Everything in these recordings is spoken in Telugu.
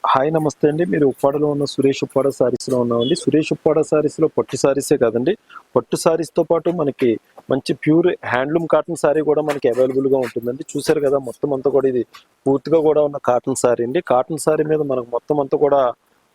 హాయ్ నమస్తే అండి. మీరు ఉప్పాడలో ఉన్న సురేష్ ఉప్పాడ సారీస్‌లో ఉన్నామండి. సురేష్ ఉప్పాడ సారీస్‌లో పట్టు సారీసే కాదండి. పట్టు సారీస్‌తో పాటు మనకి మంచి ప్యూర్ హ్యాండ్లూమ్ కాటన్ సారీ కూడా మనకి అవైలబుల్‌గా ఉంటుందండి. చూసారు కదా! మొత్తం అంతా కూడా ఇది పూర్తిగా కూడా ఉన్న కాటన్ సారీ అండి. కాటన్ సారీ మీద మనకు మొత్తం అంతా కూడా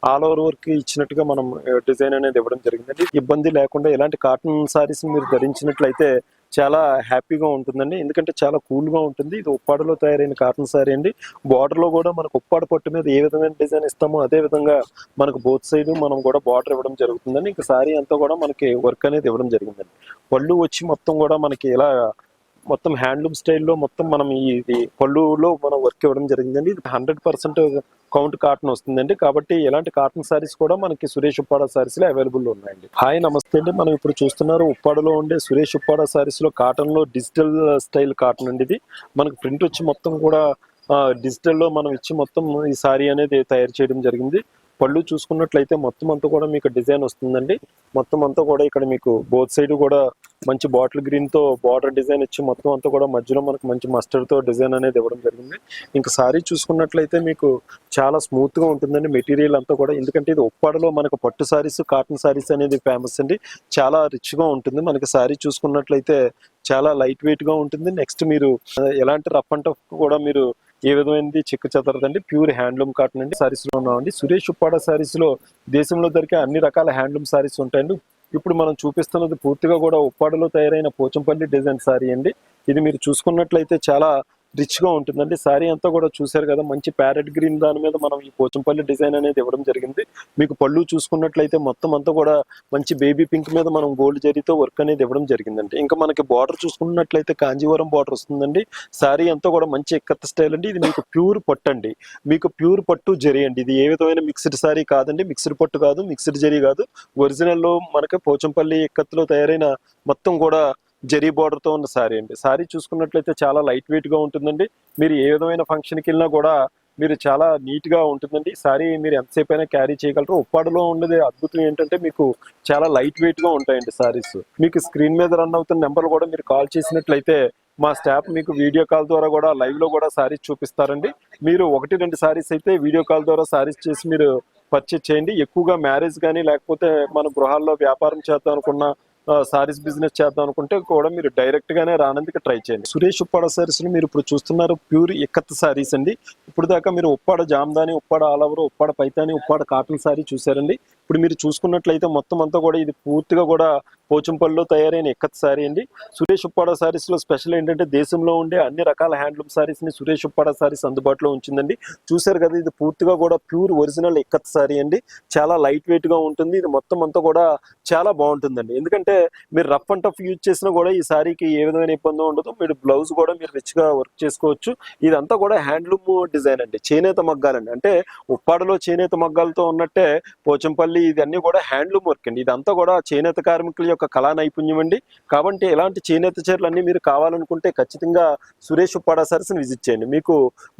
ఆల్ ఓవర్ వర్క్ ఇచ్చినట్టుగా మనం డిజైన్ అనేది ఇవ్వడం జరిగిందండి. ఇబ్బంది లేకుండా ఇలాంటి కాటన్ సారీస్‌ని మీరు ధరించినట్లయితే చాలా హ్యాపీగా ఉంటుందండి. ఎందుకంటే చాలా కూల్‌గా ఉంటుంది. ఇది ఉప్పాడలో తయారైన కాటన్ సారీ అండి. బోర్డర్‌లో కూడా మనకు ఉప్పాడ పట్టు మీద ఏ విధమైన డిజైన్ ఇస్తామో అదే విధంగా మనకు బోత్ సైడ్ మనం కూడా బార్డర్ ఇవ్వడం జరుగుతుందండి. ఇంకా సారీ అంతా కూడా మనకి వర్క్ అనేది ఇవ్వడం జరిగిందండి. పళ్ళు వచ్చి మొత్తం కూడా మనకి ఇలా మొత్తం హ్యాండ్లూమ్ స్టైల్‌లో మొత్తం మనం ఇది పళ్ళులో మనం వర్క్ ఇవ్వడం జరిగిందండి. ఇది 100% కౌంట్ కాటన్ వస్తుందండి. కాబట్టి ఇలాంటి కాటన్ సారీస్ కూడా మనకి సురేష్ ఉప్పాడ సారీస్‌లో అవైలబుల్ ఉన్నాయండి. హాయ్ నమస్తే అండి. మనం ఇప్పుడు చూస్తున్నారు ఉప్పాడలో ఉండే సురేష్ ఉప్పాడ సారీస్‌లో కాటన్‌లో డిజిటల్ స్టైల్ కాటన్ అండి ఇది. మనకి ప్రింట్ వచ్చి మొత్తం కూడా డిజిటల్‌లో మనం ఇచ్చి మొత్తం ఈ సారీ అనేది తయారు చేయడం జరిగింది. పళ్ళు చూసుకున్నట్లయితే మొత్తం అంతా కూడా మీకు డిజైన్ వస్తుందండి. మొత్తం అంతా కూడా ఇక్కడ మీకు బోత్ సైడ్ కూడా మంచి బాటిల్ గ్రీన్ తో బార్డర్ డిజైన్ ఇచ్చి మొత్తం అంతా కూడా మధ్యలో మనకు మంచి మస్టర్డ్ తో డిజైన్ అనేది ఇవ్వడం జరిగింది. ఇంకా సారీ చూసుకున్నట్లయితే మీకు చాలా స్మూత్ గా ఉంటుందండి మెటీరియల్ అంతా కూడా. ఎందుకంటే ఇది ఉప్పాడలో మనకు పట్టు సారీస్ కాటన్ సారీస్ అనేది ఫేమస్ అండి. చాలా రిచ్ గా ఉంటుంది. మనకి సారీ చూసుకున్నట్లయితే చాలా లైట్ వెయిట్ గా ఉంటుంది. నెక్స్ట్ మీరు ఎలాంటి రఫ్ అండ్ టఫ్ కూడా మీరు ఏ విధమైనది చెక్కు చెదరదండి. ప్యూర్ హ్యాండ్లూమ్ కాటన్ అండి. సారీస్ లో ఉన్నామండి. సురేష్ ఉప్పాడ సారీస్ లో దేశంలో దొరికే అన్ని రకాల హ్యాండ్లూమ్ సారీస్ ఉంటాయండి. ఇప్పుడు మనం చూపిస్తున్నది పూర్తిగా కూడా ఉప్పాడలో తయారైన పోచంపల్లి డిజైన్ సారీ అండి. ఇది మీరు చూసుకున్నట్లయితే చాలా రిచ్ గా ఉంటుందండి. సారీ అంతా కూడా చూశారు కదా, మంచి ప్యారెట్ గ్రీన్ దాని మీద మనం ఈ పోచంపల్లి డిజైన్ అనేది ఇవ్వడం జరిగింది. మీకు పళ్ళు చూసుకున్నట్లయితే మొత్తం అంతా కూడా మంచి బేబీ పింక్ మీద మనం గోల్డ్ జరీతో వర్క్ అనేది ఇవ్వడం జరిగిందండి. ఇంకా మనకి బార్డర్ చూసుకున్నట్లయితే కాంజీవరం బార్డర్ వస్తుందండి. సారీ అంతా కూడా మంచి ఎక్కత్ స్టైల్ అండి. ఇది మీకు ప్యూర్ పట్టు అండి. మీకు ప్యూర్ పట్టు జరీ అండి. ఇది ఏ విధమైన మిక్స్డ్ సారీ కాదండి. మిక్స్డ్ పట్టు కాదు, మిక్స్డ్ జరీ కాదు. ఒరిజినల్ లో మనకి పోచంపల్లి ఎక్కత్తులో తయారైన మొత్తం కూడా జరీ బార్డర్ తో ఉన్న సారీ అండి. సారీ చూసుకున్నట్లయితే చాలా లైట్ వెయిట్ గా ఉంటుందండి. మీరు ఏ విధమైన ఫంక్షన్కి వెళ్ళినా కూడా మీరు చాలా నీట్ గా ఉంటుందండి. సారీ మీరు ఎంతసేపు అయినా క్యారీ చేయగలరు. ఉప్పాడలో ఉండేది అద్భుతం ఏంటంటే మీకు చాలా లైట్ వెయిట్ గా ఉంటాయండి సారీస్. మీకు స్క్రీన్ మీద రన్ అవుతున్న నెంబర్ కూడా మీరు కాల్ చేసినట్లయితే మా స్టాఫ్ మీకు వీడియో కాల్ ద్వారా కూడా లైవ్ లో కూడా సారీస్ చూపిస్తారండి. మీరు 1-2 సారీస్ అయితే వీడియో కాల్ ద్వారా సారీస్ చేసి మీరు పర్చేజ్ చేయండి. ఎక్కువగా మ్యారేజ్ కానీ లేకపోతే మన గృహాల్లో వ్యాపారం చేద్దాం అనుకున్న సారీస్ బిజినెస్ చేద్దాం అనుకుంటే కూడా మీరు డైరెక్ట్ గానే రానందుకు ట్రై చేయండి. సురేష్ ఉప్పాడ సారీస్ మీరు ఇప్పుడు చూస్తున్నారు ప్యూర్ ఇక్కత్ సారీస్ అండి. ఇప్పుడు దాకా మీరు Uppada Jamdani, Uppada all over, Uppada Paithani, Uppada cotton sorry చూసారండి. ఇప్పుడు మీరు చూసుకున్నట్లయితే మొత్తం అంతా కూడా ఇది పూర్తిగా కూడా పోచంపల్లిలో తయారైన ఇక్కత్ సారీ అండి. సురేష్ ఉప్పాడ సారీస్ లో స్పెషల్ ఏంటంటే దేశంలో ఉండే అన్ని రకాల హ్యాండ్లూమ్ సారీస్ ని సురేష్ ఉప్పాడ సారీస్ అందుబాటులో ఉంచిందండి. చూసారు కదా, ఇది పూర్తిగా కూడా ప్యూర్ ఒరిజినల్ ఇక్కత్ సారీ అండి. చాలా లైట్ వెయిట్ గా ఉంటుంది. ఇది మొత్తం అంతా కూడా చాలా బాగుంటుందండి. ఎందుకంటే మీరు రఫ్ అండ్ టఫ్ యూజ్ చేసినా కూడా ఈ సారీకి ఏ విధమైన ఇబ్బంది ఉండదు. మీరు బ్లౌజ్ కూడా మీరు రిచ్ గా వర్క్ చేసుకోవచ్చు. ఇదంతా కూడా హ్యాండ్లూమ్ డిజైన్ అండి. చేనేత మగ్గాలండి. అంటే ఉప్పాడలో చేనేత మగ్గాలతో ఉన్నట్టే పోచంపల్లి ఇదన్నీ కూడా హ్యాండ్లూమ్ వర్క్ అండి. ఇదంతా కూడా చేనేత కార్మికుల యొక్క కళా నైపుణ్యం అండి. కాబట్టి ఇలాంటి చేనేత చీరలు అన్ని మీరు కావాలనుకుంటే ఖచ్చితంగా సురేష్ ఉప్పాడ సారీస్ విజిట్ చేయండి. మీకు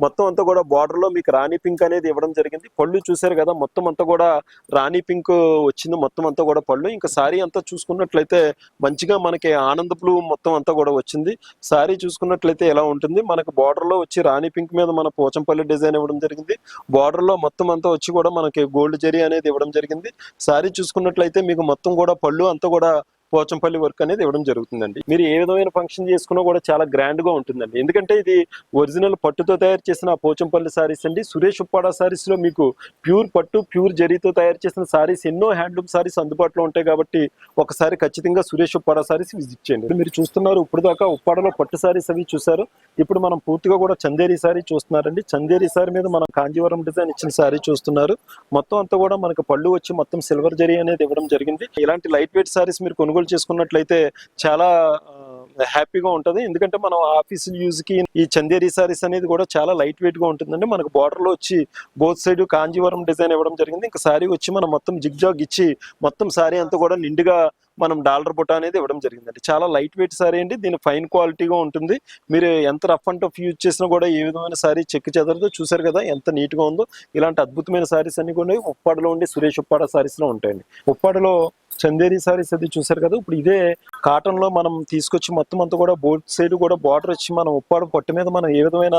మొత్తం అంతా కూడా బార్డర్ లో మీకు రాణి పింక్ అనేది ఇవ్వడం జరిగింది. పళ్ళు చూసారు కదా, మొత్తం అంతా కూడా రాణి పింక్ వచ్చింది. మొత్తం అంతా కూడా పళ్ళు. ఇంకా సారీ అంతా చూసుకున్నట్లయితే మంచిగా మనకి ఆనంద బ్లూ మొత్తం అంతా కూడా వచ్చింది. సారీ చూసుకున్నట్లయితే ఎలా ఉంటుంది, మనకు బార్డర్ లో వచ్చి రాణి పింక్ మీద మన పోచంపల్లి డిజైన్ ఇవ్వడం జరిగింది. బార్డర్ లో మొత్తం అంతా వచ్చి కూడా మనకి గోల్డ్ జరీ అనేది ఇవ్వడం జరిగింది. సారీ చూసుకున్నట్లయితే మీకు మొత్తం కూడా పళ్ళు అంతా కూడా పోచంపల్లి వర్క్ అనేది ఇవ్వడం జరుగుతుందండి. మీరు ఏ విధమైన ఫంక్షన్ చేసుకున్నా కూడా చాలా గ్రాండ్ గా ఉంటుందండి. ఎందుకంటే ఇది ఒరిజినల్ పట్టుతో తయారు చేసిన పోచంపల్లి సారీస్ అండి. సురేష్ ఉప్పాడ సారీస్ లో మీకు ప్యూర్ పట్టు, ప్యూర్ జరీతో తయారు చేసిన సారీస్ ఎన్నో హ్యాండ్లూమ్ సారీస్ అందుబాటులో ఉంటాయి. కాబట్టి ఒకసారి ఖచ్చితంగా సురేష్ ఉప్పాడ సారీస్ విజిట్ చేయండి. మీరు చూస్తున్నారు ఇప్పుడు దాకా ఉప్పాడలో పట్టు సారీస్ అవి చూసారు. ఇప్పుడు మనం పూర్తిగా కూడా చందేరి సారీ చూస్తున్నారండి. చందేరి సారీ మీద మనం కాంజీవరం డిజైన్ ఇచ్చిన సారీ చూస్తున్నారు. మొత్తం అంతా కూడా మనకు పళ్ళు వచ్చి మొత్తం సిల్వర్ జరీ అనేది ఇవ్వడం జరిగింది. ఇలాంటి లైట్ వెయిట్ సారీస్ మీరు కొనుగోలు చేసుకున్నట్లయితే చాలా హ్యాపీగా ఉంటుంది. ఎందుకంటే మనం ఆఫీస్ యూజ్ కి ఈ చందేరి సారీస్ అనేది కూడా చాలా లైట్ వెయిట్ గా ఉంటుందండి. మనకు బార్డర్ లో వచ్చి బోత్ సైడ్ కాంజీవరం డిజైన్ ఇవ్వడం జరిగింది. ఇంకా సారీ వచ్చి మనం మొత్తం జిగ్ జాగ్ ఇచ్చి మొత్తం సారీ అంతా కూడా నిండుగా మనం డాలర్ బుట్ట అనేది ఇవ్వడం జరిగిందండి. చాలా లైట్ వెయిట్ సారీ అండి. దీని ఫైన్ క్వాలిటీగా ఉంటుంది. మీరు ఎంత రఫ్ అండ్ టఫ్ యూజ్ చేసినా కూడా ఏ విధమైన సారీ చెక్కు చెదరదు. చూసారు కదా ఎంత నీట్ గా ఉందో. ఇలాంటి అద్భుతమైన సారీస్ అన్ని కూడా ఉప్పాడలో ఉండి సురేష్ ఉప్పాడ సారీస్ లో ఉంటాయండి. ఉప్పాడలో చందేరి సారీస్ అది చూసారు కదా. ఇప్పుడు ఇదే కాటన్ లో మనం తీసుకొచ్చి మొత్తం అంతా కూడా బోత్ సైడ్ కూడా బార్డర్ వచ్చి మనం ఉప్పాడ పట్టు మీద మనం ఏ విధమైన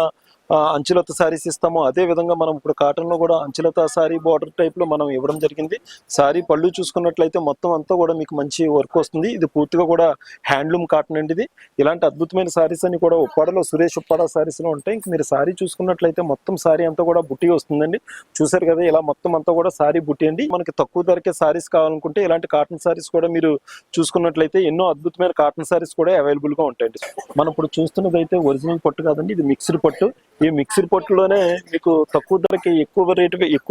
అంచులత సారీస్ ఇస్తామో అదే విధంగా మనం ఇప్పుడు కాటన్లో కూడా అంచులత సారీ బార్డర్ టైప్లో మనం ఇవ్వడం జరిగింది. సారీ పళ్ళు చూసుకున్నట్లయితే మొత్తం అంతా కూడా మీకు మంచి వర్క్ వస్తుంది. ఇది పూర్తిగా కూడా హ్యాండ్లూమ్ కాటన్ అండి. ఇది ఇలాంటి అద్భుతమైన సారీస్ అని కూడా ఉప్పాడలో సురేష్ ఉప్పాడ సారీస్లో ఉంటాయి. ఇంక మీరు సారీ చూసుకున్నట్లయితే మొత్తం సారీ అంతా కూడా బుట్టి వస్తుందండి. చూసారు కదా, ఇలా మొత్తం అంతా కూడా సారీ బుట్టి అండి. మనకి తక్కువ ధరకే సారీస్ కావాలనుకుంటే ఇలాంటి కాటన్ సారీస్ కూడా మీరు చూసుకున్నట్లయితే ఎన్నో అద్భుతమైన కాటన్ సారీస్ కూడా అవైలబుల్ గా ఉంటాయండి. మనం ఇప్పుడు చూస్తున్నది అయితే ఒరిజినల్ పట్టు కాదండి, ఇది మిక్స్డ్ పట్టు. ఈ మిక్స్డ్ పట్టులోనే మీకు తక్కువ ధరకి ఎక్కువ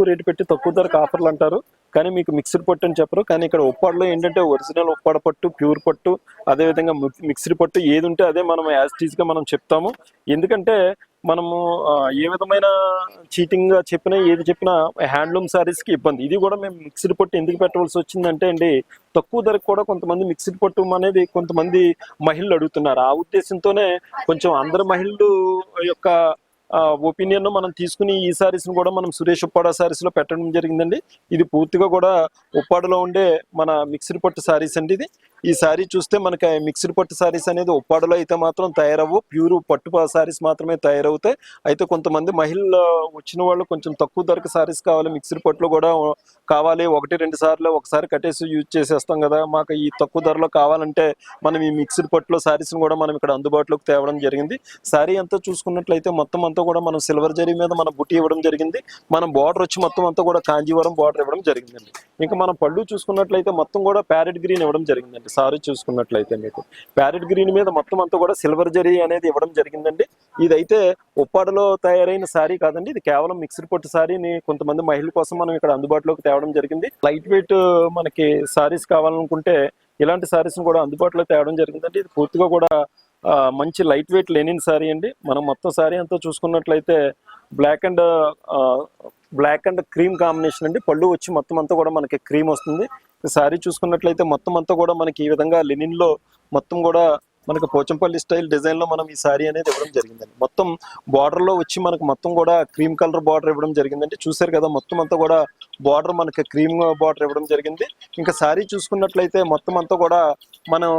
రేటు పెట్టి తక్కువ ధరకు ఆఫర్లు అంటారు, కానీ మీకు మిక్స్డ్ పట్టు అని చెప్పరు. కానీ ఇక్కడ ఉప్పాడలో ఏంటంటే ఒరిజినల్ ఉప్పాడ పట్టు, ప్యూర్ పట్టు, అదేవిధంగా మిక్స్డ్ పట్టు ఏది ఉంటే అదే మనం యాజ్ టీజ్ గా మనం చెప్తాము. ఎందుకంటే మనము ఏ విధమైన చీటింగ్ గా చెప్పినా ఏది చెప్పినా హ్యాండ్లూమ్ సారీస్ కి ఇబ్బంది. ఇది కూడా మేము మిక్స్డ్ పట్టు ఎందుకు పెట్టవలసి వచ్చిందంటే అండి, తక్కువ ధరకు కూడా కొంతమంది మిక్స్డ్ పట్టు అనేది కొంతమంది మహిళలు అడుగుతున్నారు. ఆ ఉద్దేశంతోనే కొంచెం అందరు మహిళలు యొక్క ఒపీనియన్ మనం తీసుకుని ఈ సారీస్ ను కూడా మనం సురేష్ ఉప్పాడ సారీస్ లో పెట్టడం జరిగిందండి. ఇది పూర్తిగా కూడా ఉప్పాడలో ఉండే మన మిక్స్డ్ పట్టు సారీస్ అండి. ఇది ఈ సారీ చూస్తే మనకి మిక్స్డ్ పట్టు సారీస్ అనేది ఉప్పాడలో అయితే మాత్రం తయారవ్వు, ప్యూర్ పట్టు సారీస్ మాత్రమే తయారవుతాయి. అయితే కొంతమంది మహిళలు వచ్చిన వాళ్ళు కొంచెం తక్కువ ధరకు సారీస్ కావాలి, మిక్స్డ్ పట్టులో కూడా కావాలి, 1-2 సార్లు ఒకసారి కట్టేసి యూజ్ చేసేస్తాం కదా, మాకు ఈ తక్కువ ధరలో కావాలంటే మనం ఈ మిక్స్డ్ పట్టులో సారీస్ కూడా మనం ఇక్కడ అందుబాటులోకి తేవడం జరిగింది. సారీ అంతా చూసుకున్నట్లయితే మొత్తం అంతా కూడా మనం సిల్వర్ జరీ మీద మనం బుట్టి ఇవ్వడం జరిగింది. మనం బార్డర్ వచ్చి మొత్తం అంతా కూడా కాంజీవరం బార్డర్ ఇవ్వడం జరిగిందండి. ఇంకా మనం పళ్ళు చూసుకున్నట్లయితే మొత్తం కూడా ప్యారెట్ గ్రీన్ ఇవ్వడం జరిగిందండి. సారీ చూసుకున్నట్లయితే మీకు ప్యారెట్ గ్రీన్ మీద మొత్తం అంతా కూడా సిల్వర్ జరీ అనేది ఇవ్వడం జరిగిందండి. ఇదైతే ఉప్పాడలో తయారైన సారీ కాదండి, ఇది కేవలం మిక్స్డ్ పట్టు సారీని కొంతమంది మహిళల కోసం మనం ఇక్కడ అందుబాటులోకి తేవడం జరిగింది. లైట్ వెయిట్ మనకి సారీస్ కావాలనుకుంటే ఇలాంటి సారీస్ కూడా అందుబాటులో తేవడం జరిగిందండి. ఇది పూర్తిగా కూడా మంచి లైట్ వెయిట్ లెనిన్ సారీ అండి. మనం మొత్తం సారీ అంతా చూసుకున్నట్లయితే బ్లాక్ అండ్ క్రీమ్ కాంబినేషన్ అండి. పళ్ళు వచ్చి మొత్తం అంతా కూడా మనకి క్రీమ్ వస్తుంది. సారీ చూసుకున్నట్లయితే మొత్తం అంతా కూడా మనకి ఈ విధంగా లెనిన్ లో మొత్తం కూడా మనకు పోచంపల్లి స్టైల్ డిజైన్ లో మనం ఈ సారీ అనేది ఇవ్వడం జరిగిందండి. మొత్తం బార్డర్ లో వచ్చి మనకు మొత్తం కూడా క్రీమ్ కలర్ బార్డర్ ఇవ్వడం జరిగిందండి. చూసారు కదా, మొత్తం అంతా కూడా బార్డర్ మనకి క్రీమ్ బార్డర్ ఇవ్వడం జరిగింది. ఇంకా సారీ చూసుకున్నట్లయితే మొత్తం అంతా కూడా మనం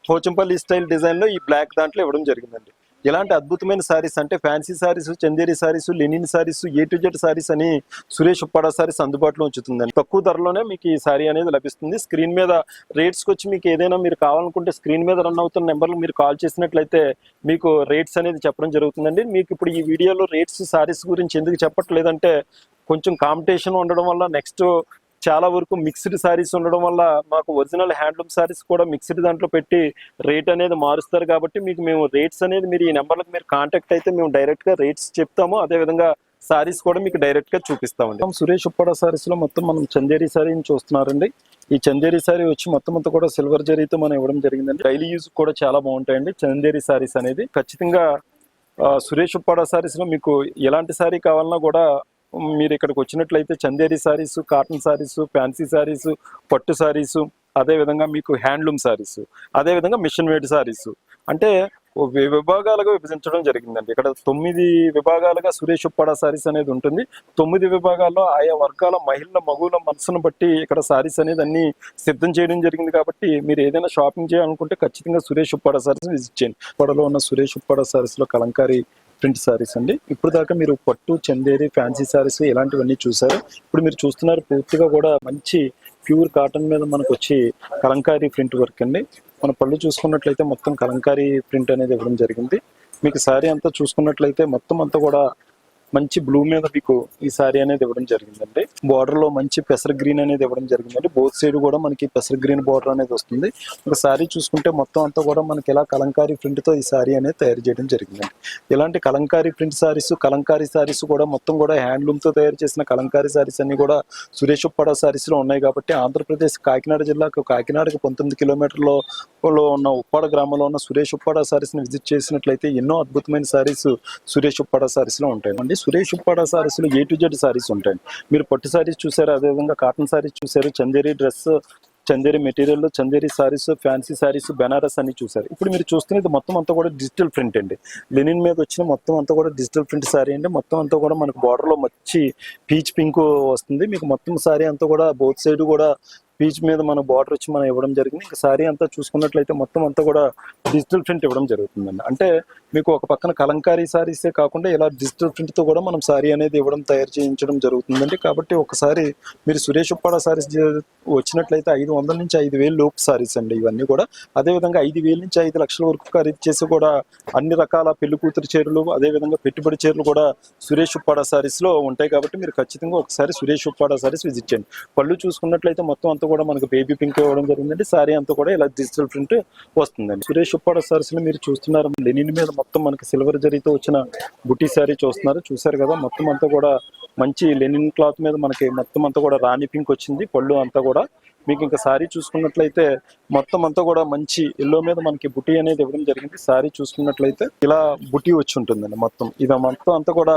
పోచంపల్లి స్టైల్ డిజైన్ లో ఈ బ్లాక్ దాంట్లో ఇవ్వడం జరిగిందండి. ఇలాంటి అద్భుతమైన సారీస్ అంటే fancy saris, Chanderi saris, linen saris, A to Z saris అని సురేష్ ఉప్పాడ సారీస్ అందుబాటులో ఉంచుతుందండి. తక్కువ ధరలోనే మీకు ఈ సారీ అనేది లభిస్తుంది. స్క్రీన్ మీద రేట్స్కి వచ్చి మీకు ఏదైనా మీరు కావాలనుకుంటే స్క్రీన్ మీద రన్ అవుతున్న నెంబర్లు మీరు కాల్ చేసినట్లయితే మీకు రేట్స్ అనేది చెప్పడం జరుగుతుందండి. మీకు ఇప్పుడు ఈ వీడియోలో రేట్స్ సారీస్ గురించి ఎందుకు చెప్పట్లేదంటే కొంచెం కాంపిటీషన్ ఉండడం వల్ల, నెక్స్ట్ చాలా వరకు మిక్స్డ్ సారీస్ ఉండడం వల్ల మాకు ఒరిజినల్ హ్యాండ్లూమ్ సారీస్ కూడా మిక్స్డ్ దాంట్లో పెట్టి రేట్ అనేది మారుస్తారు. కాబట్టి మీకు మేము రేట్స్ అనేది మీరు ఈ నెంబర్లకు మీరు కాంటాక్ట్ అయితే మేము డైరెక్ట్ గా రేట్స్ చెప్తాము. అదేవిధంగా సారీస్ కూడా మీకు డైరెక్ట్ గా చూపిస్తామండి. సురేష్ ఉప్పాడ సారీస్ లో మొత్తం మనం చందేరి సారీని చూస్తున్నారండి. ఈ చందేరి సారీ వచ్చి మొత్తం అంతా కూడా సిల్వర్ జరీతో మనం ఇవ్వడం జరిగిందండి. డైలీ యూజ్ కూడా చాలా బాగుంటాయండి చందేరి సారీస్ అనేది. ఖచ్చితంగా సురేష్ ఉప్పాడ సారీస్ లో మీకు ఎలాంటి సారీ కావాలన్నా కూడా మీరు ఇక్కడికి వచ్చినట్లయితే చందేరి సారీస్, కాటన్ సారీస్, ఫ్యాన్సీ సారీస్, పట్టు సారీస్, అదేవిధంగా మీకు హ్యాండ్లూమ్ సారీస్, అదేవిధంగా మిషన్ మేడ్ సారీస్ అంటే విభాగాలుగా విభజించడం జరిగిందండి. ఇక్కడ 9 విభాగాలుగా సురేష్ ఉప్పాడ సారీస్ అనేది ఉంటుంది. 9 విభాగాల్లో ఆయా వర్గాల మగువుల మనసును బట్టి ఇక్కడ సారీస్ అనేది అన్ని సిద్ధం చేయడం జరిగింది. కాబట్టి మీరు ఏదైనా షాపింగ్ చేయాలనుకుంటే ఖచ్చితంగా సురేష్ ఉప్పాడ సారీస్ విజిట్ చేయండి. ఉప్పాడలో ఉన్న సురేష్ ఉప్పాడ సారీస్ లో కలంకారీ ప్రింట్ సారీస్ అండి. ఇప్పుడు దాకా మీరు పట్టు, చందేరి, ఫ్యాన్సీ సారీస్ ఇలాంటివన్నీ చూసారు. ఇప్పుడు మీరు చూస్తున్నారు పూర్తిగా కూడా మంచి ప్యూర్ కాటన్ మీద మనకు వచ్చి కలంకారీ ప్రింట్ వర్క్ అండి. మన పళ్ళు చూసుకున్నట్లయితే మొత్తం కలంకారీ ప్రింట్ అనేది ఇవ్వడం జరిగింది. మీకు సారీ అంతా చూసుకున్నట్లయితే మొత్తం అంతా కూడా మంచి బ్లూ మీద మీకు ఈ సారీ అనేది ఇవ్వడం జరిగిందండి. బార్డర్ లో మంచి పెసర గ్రీన్ అనేది ఇవ్వడం జరిగిందండి. బోత్ సైడ్ కూడా మనకి పెసర గ్రీన్ బార్డర్ అనేది వస్తుంది. ఒక సారీ చూసుకుంటే మొత్తం అంతా కూడా మనకి ఇలా కలంకారీ ప్రింట్ తో ఈ సారీ అనేది తయారు చేయడం జరిగిందండి. ఇలాంటి కలంకారీ ప్రింట్ కలంకారీ సారీస్ కూడా మొత్తం కూడా హ్యాండ్లూమ్ తో తయారు చేసిన కలంకారీ సారీస్ అన్ని కూడా సురేష్ ఉప్పాడ సారీస్ లో ఉన్నాయి. కాబట్టి ఆంధ్రప్రదేశ్ కాకినాడ జిల్లాకు కాకినాడకు 19 కిలోమీటర్లో ఉన్న ఉప్పాడ గ్రామంలో ఉన్న సురేష్ ఉప్పాడ సారీస్ ని విజిట్ చేసినట్లయితే ఎన్నో అద్భుతమైన సారీస్ సురేష్ ఉప్పాడ సారీస్ లో ఉంటాయండి. సురేష్ ఉప్పాడ సారీస్ లో A to Z సారీస్ ఉంటాయండి. మీరు పట్టు సారీస్ చూసారు, అదేవిధంగా కాటన్ సారీస్ చూసారు, Chanderi dress, Chanderi material, Chanderi saris, fancy saris, Banaras అని చూసారు. ఇప్పుడు మీరు చూస్తున్నది మొత్తం అంతా కూడా డిజిటల్ ప్రింట్ అండి. లెనిన్ మీద వచ్చిన మొత్తం అంతా కూడా డిజిటల్ ప్రింట్ సారీ అండి. మొత్తం అంతా కూడా మనకు బార్డర్ లో మంచి పీచ్ పింక్ వస్తుంది. మీకు మొత్తం సారీ అంతా కూడా బోత్ సైడ్ కూడా పీచ్ మీద మన బార్డర్ వచ్చి మనం ఇవ్వడం జరిగింది. ఇంకా సారీ అంతా చూసుకున్నట్లయితే మొత్తం అంతా కూడా డిజిటల్ ప్రింట్ ఇవ్వడం జరుగుతుందండి. అంటే మీకు ఒక పక్కన కలంకారీ సారీసే కాకుండా ఇలా డిజిటల్ ప్రింట్తో కూడా మనం సారీ అనేది తయారు చేయించడం జరుగుతుందండి. కాబట్టి ఒకసారి మీరు సురేష్ ఉప్పాడ సారీస్ వచ్చినట్లయితే 500 నుంచి 5,000 లోపు సారీస్ అండి ఇవన్నీ కూడా. అదేవిధంగా 5,000 నుంచి 5 లక్షల వరకు ఖరీదు చేసి కూడా అన్ని రకాల పెళ్లి కూతురు చీరలు, అదేవిధంగా పెట్టుబడి చీరలు కూడా సురేష్ ఉప్పాడ సారీస్లో ఉంటాయి. కాబట్టి మీరు ఖచ్చితంగా ఒకసారి సురేష్ ఉప్పాడ సారీస్ విజిట్ చేయండి. పళ్ళు చూసుకున్నట్లయితే మొత్తం అంతా కూడా మనకు బేబీ పింక్ ఇవ్వడం జరిగిందండి. సారీ అంతా కూడా ఇలా డిజిటల్ ప్రింట్ వస్తుందండి. సురేష్ ఉప్పాడ సారీస్ మీరు చూస్తున్నారు, లెనిన్ మీద మొత్తం మనకి సిల్వర్ జరీతో వచ్చిన బుటీ సారీ చూసారు కదా. మొత్తం అంతా కూడా మంచి లెనిన్ క్లాత్ మీద మనకి మొత్తం అంతా కూడా రాణి పింక్ వచ్చింది. పళ్ళు అంతా కూడా మీకు ఇంకా సారీ చూసుకున్నట్లయితే మొత్తం అంతా కూడా మంచి ఎల్లో మీద మనకి బుటీ అనేది ఇవ్వడం జరిగింది. సారీ చూసుకున్నట్లయితే ఇలా బుటీ వచ్చి ఉంటుందండి. మొత్తం ఇది మొత్తం అంతా కూడా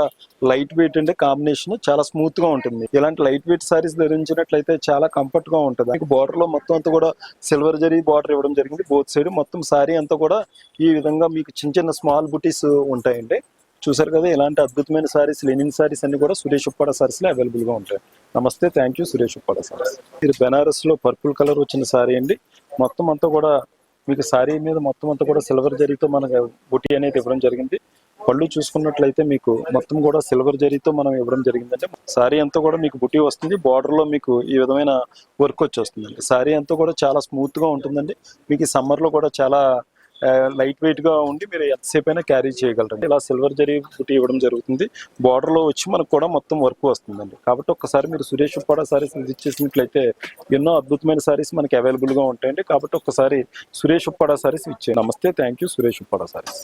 లైట్ వెయిట్ అండి. కాంబినేషన్ చాలా స్మూత్ గా ఉంటుంది. ఇలాంటి లైట్ వెయిట్ సారీస్ ధరించినట్లయితే చాలా కంఫర్ట్ గా ఉంటుంది. మీకు బార్డర్ లో మొత్తం అంతా కూడా సిల్వర్ జరీ బార్డర్ ఇవ్వడం జరిగింది బోత్ సైడ్. మొత్తం సారీ అంతా కూడా ఈ విధంగా మీకు చిన్న చిన్న స్మాల్ బుటీస్ ఉంటాయండి. చూసారు కదా, ఇలాంటి అద్భుతమైన సారీస్, లెనిన్ సారీస్ అన్ని కూడా సురేష్ ఉప్పాడ సారీస్ లో అవైలబుల్ గా ఉంటాయి. నమస్తే, థ్యాంక్ యూ. సురేష్ ఉప్పాడ సారీస్. ఇది బెనారస్ లో పర్పుల్ కలర్ వచ్చిన సారీ అండి. మొత్తం అంతా కూడా మీకు సారీ మీద మొత్తం అంతా కూడా సిల్వర్ జరీతో మనకు బుటీ అనేది ఇవ్వడం జరిగింది. పళ్ళు చూసుకున్నట్లయితే మీకు మొత్తం కూడా సిల్వర్ జరీతో మనం ఇవ్వడం జరిగిందంటే సారీ అంతా కూడా మీకు బుటీ వస్తుంది. బార్డర్ లో మీకు ఈ విధమైన వర్క్ వచ్చి వస్తుందండి. సారీ అంతా కూడా చాలా స్మూత్ గా ఉంటుందండి. మీకు ఈ సమ్మర్ లో కూడా చాలా లైట్ వెయిట్ గా ఉండి మీరు ఎంతసేపు అయినా క్యారీ చేయగలరండి. ఇలా సిల్వర్ జరీ బుటీ ఇవ్వడం జరుగుతుంది. బార్డర్ లో వచ్చి మనకు కూడా మొత్తం వర్క్ వస్తుందండి. కాబట్టి ఒక్కసారి మీరు సురేష్ ఉప్పాడ సారీస్ విజిట్ చేసినట్లయితే ఎన్నో అద్భుతమైన సారీస్ మనకి అవైలబుల్ గా ఉంటాయండి. కాబట్టి ఒక్కసారి సురేష్ ఉప్పాడ సారీస్ ఇచ్చేయండి. నమస్తే, థ్యాంక్ యూ. సురేష్ ఉప్పాడ సారీస్.